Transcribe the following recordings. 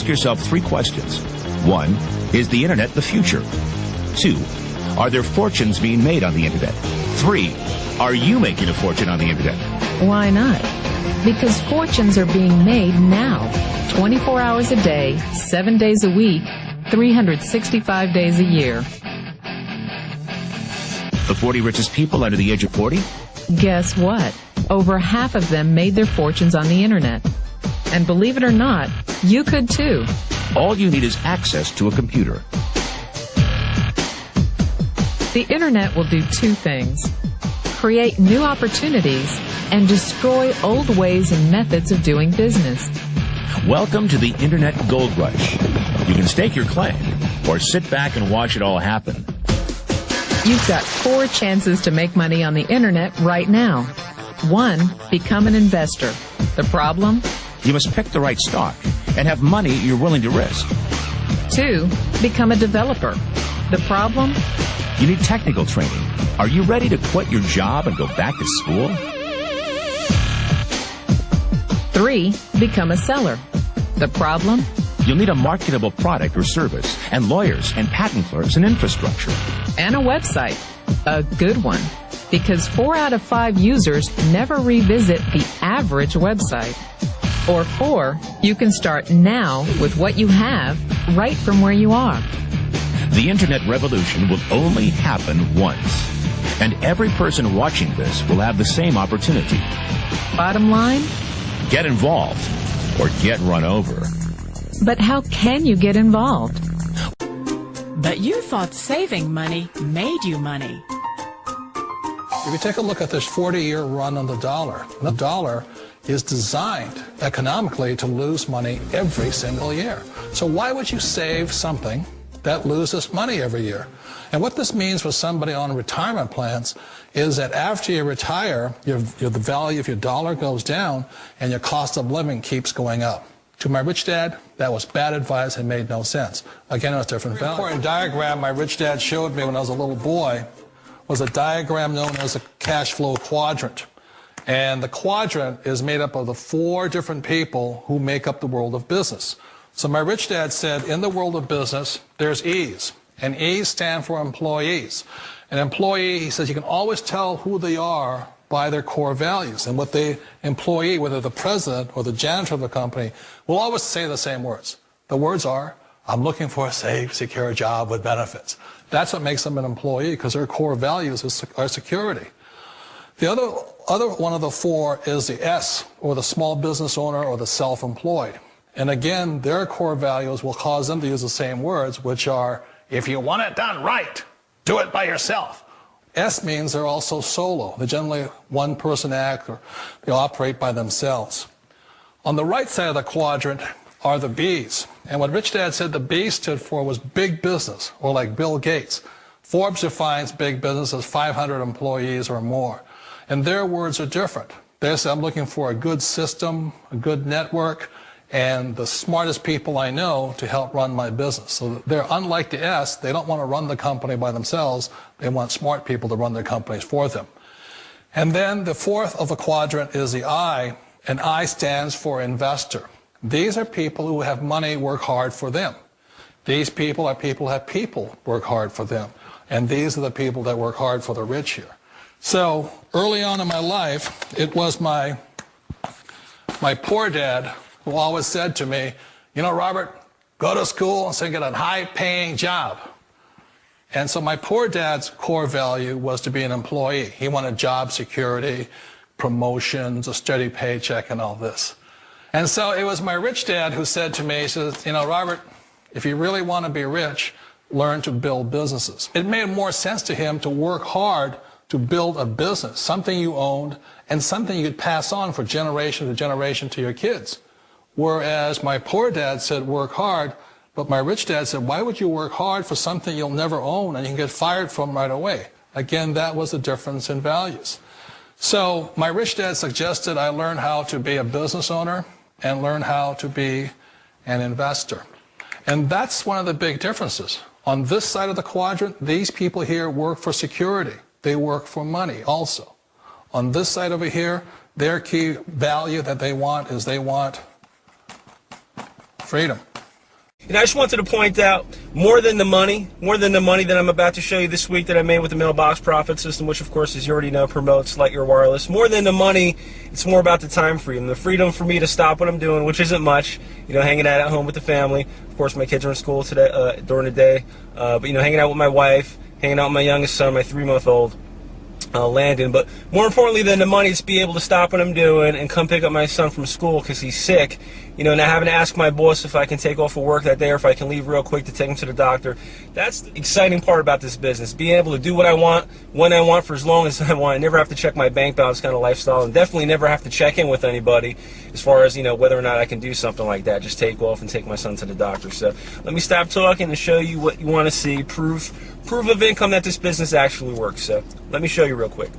yourself 3 questions. 1, is the internet the future? 2, are there fortunes being made on the internet? 3, are you making a fortune on the internet? Why not? Because fortunes are being made now. 24 hours a day, 7 days a week, 365 days a year. The 40 richest people under the age of 40? Guess what? Over half of them made their fortunes on the internet. And believe it or not, you could too. All you need is access to a computer. The internet will do 2 things: create new opportunities and destroy old ways and methods of doing business. Welcome to the Internet Gold Rush. You can stake your claim or sit back and watch it all happen. You've got 4 chances to make money on the internet right now. 1, become an investor. The problem? You must pick the right stock and have money you're willing to risk. 2, become a developer. The problem? You need technical training. Are you ready to quit your job and go back to school? 3, become a seller. The problem? You'll need a marketable product or service, and lawyers and patent clerks and infrastructure. And a website. A good one. Because 4 out of 5 users never revisit the average website. Or 4, you can start now with what you have right from where you are. The internet revolution will only happen once. And every person watching this will have the same opportunity. Bottom line? Get involved or get run over. But how can you get involved? But you thought saving money made you money. If you take a look at this 40-year run on the dollar is designed economically to lose money every single year. So why would you save something that loses money every year? And what this means for somebody on retirement plans is that after you retire, the value of your dollar goes down and your cost of living keeps going up. To my rich dad, that was bad advice and made no sense. Again, it was different value. The important diagram my rich dad showed me when I was a little boy was a diagram known as a cash flow quadrant. And the quadrant is made up of the 4 different people who make up the world of business. So my rich dad said, in the world of business, there's E's. And E's stand for employees. An employee, he says, you can always tell who they are by their core values. And what the employee, whether the president or the janitor of the company, will always say the same words. The words are, I'm looking for a safe, secure job with benefits. That's what makes them an employee, because their core values are security. The other one of the 4 is the S, or the small business owner or the self-employed. And again, their core values will cause them to use the same words, which are, if you want it done right, do it by yourself. S means they're also solo. They're generally one-person act, or they operate by themselves. On the right side of the quadrant are the B's. And what Rich Dad said the B stood for was big business, or like Bill Gates. Forbes defines big business as 500 employees or more. And their words are different. They say, I'm looking for a good system, a good network, and the smartest people I know to help run my business. So they're unlike the S. They don't want to run the company by themselves. They want smart people to run their companies for them. And then the 4th of the quadrant is the I, and I stands for investor. These are people who have money work hard for them. These people are people who have people work hard for them. And these are the people that work hard for the rich here. So early on in my life, it was my poor dad who always said to me, you know, Robert, go to school and so get a high-paying job. And so my poor dad's core value was to be an employee. He wanted job security, promotions, a steady paycheck, and all this. And so it was my rich dad who said to me, he says, you know, Robert, if you really want to be rich, learn to build businesses. It made more sense to him to work hard to build a business, something you owned, and something you could pass on for generation to generation to your kids. Whereas my poor dad said work hard, but my rich dad said, why would you work hard for something you'll never own and you can get fired from right away? Again, that was the difference in values. So my rich dad suggested I learn how to be a business owner and learn how to be an investor. And that's one of the big differences. On this side of the quadrant, these people here work for security. They work for money also. On this side over here, their key value that they want is they want freedom. And I just wanted to point out, more than the money that I'm about to show you this week that I made with the mailbox profit system, which of course, as you already know, promotes Lightyear Wireless. More than the money, it's more about the time freedom. The freedom for me to stop what I'm doing, which isn't much, you know, hanging out at home with the family. Of course, my kids are in school today, during the day. But, you know, hanging out with my wife, hanging out with my youngest son, my 3-month-old. Landon. But more importantly than the money, is be able to stop what I'm doing and come pick up my son from school because he's sick, you know, not having to ask my boss if I can take off of work that day or if I can leave real quick to take him to the doctor. That's the exciting part about this business, being able to do what I want, when I want, for as long as I want. I never have to check my bank balance kind of lifestyle, and definitely never have to check in with anybody as far as, you know, whether or not I can do something like that. Just take off and take my son to the doctor. So let me stop talking and show you what you want to see, proof of income that this business actually works. So let me show you real quick.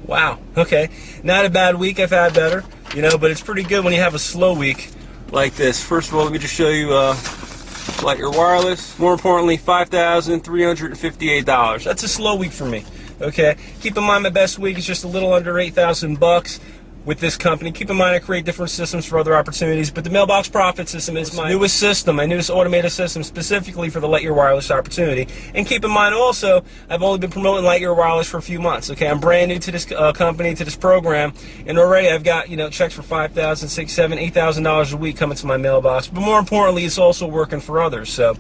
Wow, okay, not a bad week. I've had better, you know, but it's pretty good when you have a slow week like this. First of all, let me just show you Lightyear Wireless. More importantly, $5,358. That's a slow week for me. Okay, keep in mind my best week is just a little under $8,000 with this company. Keep in mind I create different systems for other opportunities, but the mailbox profit system is my newest system, my newest automated system specifically for the Lightyear Wireless opportunity. And keep in mind also, I've only been promoting Lightyear Wireless for a few months. Okay, I'm brand new to this company, to this program, and already I've got, you know, checks for $5,000, $6,000, $7,000, $8,000 a week coming to my mailbox. But more importantly, it's also working for others. So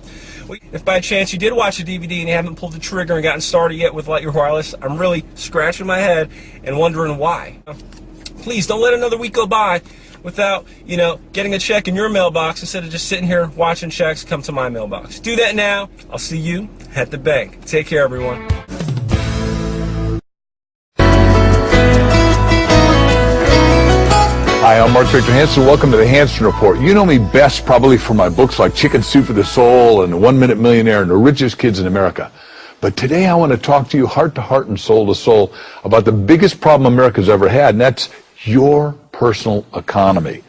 if by chance you did watch the DVD and you haven't pulled the trigger and gotten started yet with Lightyear Wireless, I'm really scratching my head and wondering why. Please don't let another week go by without, you know, getting a check in your mailbox instead of just sitting here watching checks come to my mailbox. Do that now. I'll see you at the bank. Take care, everyone. Hi, I'm Mark Victor Hansen. Welcome to the Hansen Report. You know me best probably for my books like Chicken Soup for the Soul and The 1 Minute Millionaire and The Richest Kids in America. But today I want to talk to you heart to heart and soul to soul about the biggest problem America's ever had, and that's your personal economy.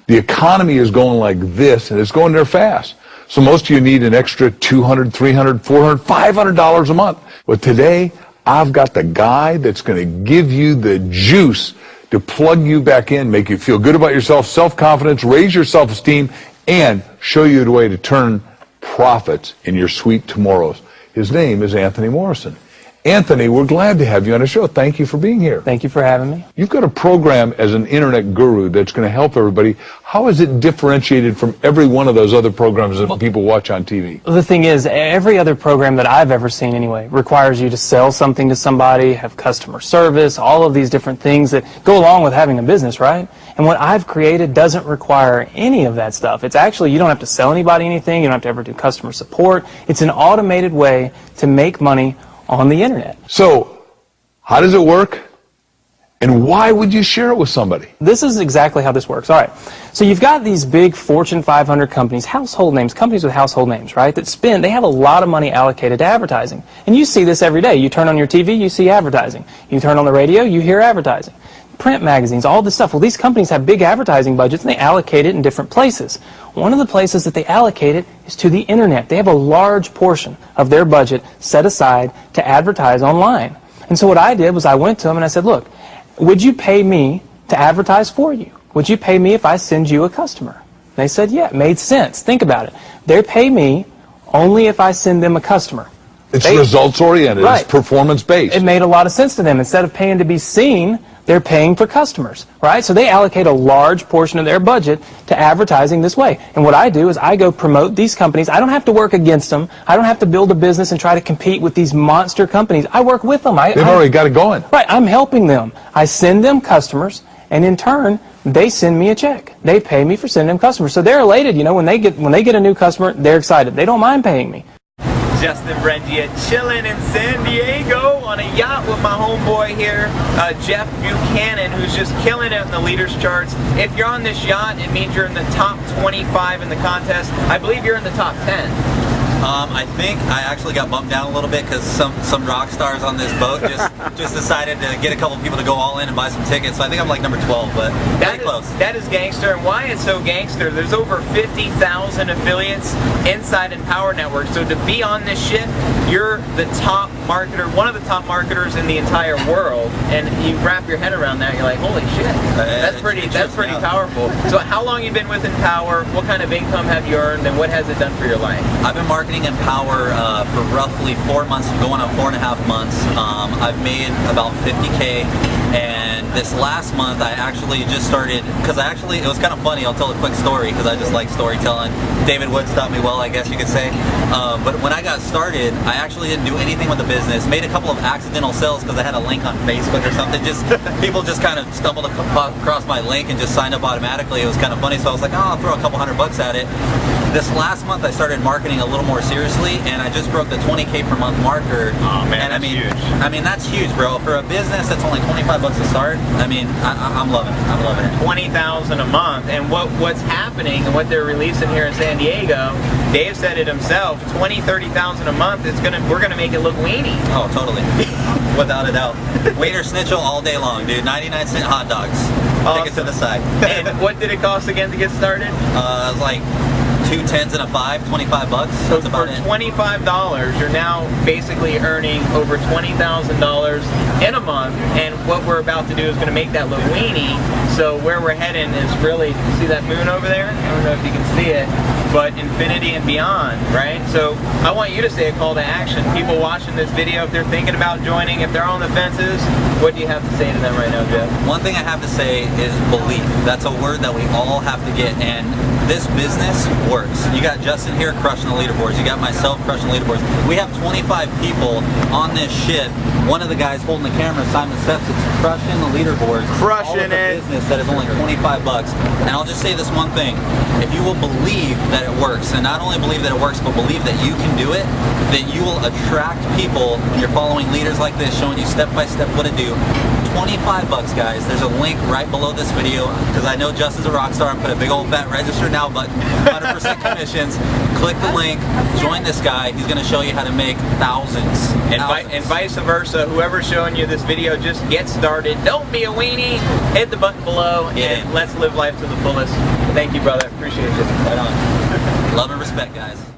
The economy is going like this, and it's going there fast. So most of you need an extra $200, $300, $400, $500 a month. But today, I've got the guy that's going to give you the juice to plug you back in, make you feel good about yourself, self-confidence, raise your self-esteem, and show you the way to turn profits in your sweet tomorrows. His name is Anthony Morrison. Anthony, we're glad to have you on the show. Thank you for being here. Thank you for having me. You've got a program as an internet guru that's going to help everybody. How is it differentiated from every one of those other programs that people watch on TV? The thing is, every other program that I've ever seen anyway requires you to sell something to somebody, have customer service, all of these different things that go along with having a business, right? And what I've created doesn't require any of that stuff. It's actually, you don't have to sell anybody anything, you don't have to ever do customer support. It's an automated way to make money on the internet. So, how does it work? And why would you share it with somebody? This is exactly how this works. All right. So you've got these big Fortune 500 companies, household names, companies with household names, right, that they have a lot of money allocated to advertising. And you see this every day. You turn on your TV, you see advertising. You turn on the radio, you hear advertising. Print magazines, all this stuff. Well, these companies have big advertising budgets and they allocate it in different places. One of the places that they allocate it is to the internet. They have a large portion of their budget set aside to advertise online. And so what I did was I went to them and I said, look, would you pay me to advertise for you? Would you pay me if I send you a customer? And they said, yeah, it made sense. Think about it. They pay me only if I send them a customer. It's results-oriented. Right. It's performance-based. It made a lot of sense to them. Instead of paying to be seen, they're paying for customers, right? So they allocate a large portion of their budget to advertising this way. And what I do is I go promote these companies. I don't have to work against them. I don't have to build a business and try to compete with these monster companies. I work with them. They've already got it going. Right. I'm helping them. I send them customers, and in turn, they send me a check. They pay me for sending them customers. So they're elated. You know, when they get a new customer, they're excited. They don't mind paying me. Justin Brengia chilling in San Diego on a yacht with my homeboy here, Jeff Buchanan, who's just killing it in the leaders charts. If you're on this yacht, it means you're in the top 25 in the contest. I believe you're in the top 10. I think I actually got bumped down a little bit because some rock stars on this boat just decided to get a couple people to go all in and buy some tickets. So I think I'm like number 12, but pretty close. That is gangster, and why it's so gangster, there's over 50,000 affiliates inside Empower Network. So to be on this ship, you're the top marketer, one of the top marketers in the entire world, and you wrap your head around that, you're like, holy shit, that's pretty powerful. So how long you been with Empower? What kind of income have you earned, and what has it done for your life? I've been marketing Empower for roughly 4 months, going on 4.5 months. I've made about 50K, and this last month I actually just started, because it was kind of funny. I'll tell a quick story because I just like storytelling. David Woods taught me well, I guess you could say. But when I got started, I actually didn't do anything with the business. Made a couple of accidental sales because I had a link on Facebook or something. People just kind of stumbled across my link and just signed up automatically. It was kind of funny, so I was like, oh, I'll throw a couple $100 at it. This last month I started marketing a little more seriously, and I just broke the 20K per month marker. Oh man, and that's huge. I mean, that's huge, bro. For a business that's only $25 to start, I mean, I'm loving it. I'm loving it. 20,000 a month, and what's happening and what they're releasing here in San Diego, Dave said it himself, 20, 30,000 a month, we're gonna make it look weenie. Oh, totally. Without a doubt. Waiter snitchel all day long, dude. 99-cent hot dogs. Awesome. Take it to the side. And what did it cost again to get started? It was like 2 10s and a 5, $25. So That's about for it. $25, you're now basically earning over $20,000 in a month, and what we're about to do is going to make that look weenie. So where we're heading is really, see that moon over there? I don't know if you can see it, but infinity and beyond, right? So I want you to say a call to action. People watching this video, if they're thinking about joining, if they're on the fences, what do you have to say to them right now, Jeff? One thing I have to say is belief. That's a word that we all have to get, and this business works. You got Justin here crushing the leaderboards. You got myself crushing the leaderboards. We have 25 people on this ship. One of the guys holding the camera, Simon Steps, is crushing the leaderboards. Crushing it. Business that is only $25. And I'll just say this one thing. If you will believe that it works, and not only believe that it works, but believe that you can do it, then you will attract people when you're following leaders like this, showing you step by step what to do. $25, guys. There's a link right below this video, because I know Justin's a rock star and put a big old fat register now button. 100% commissions. Click the link, join this guy. He's going to show you how to make thousands. And vice versa. Whoever's showing you this video, just get started. Don't be a weenie. Hit the button below, and let's live life to the fullest. Thank you, brother. Appreciate you. Right on. Love and respect, guys.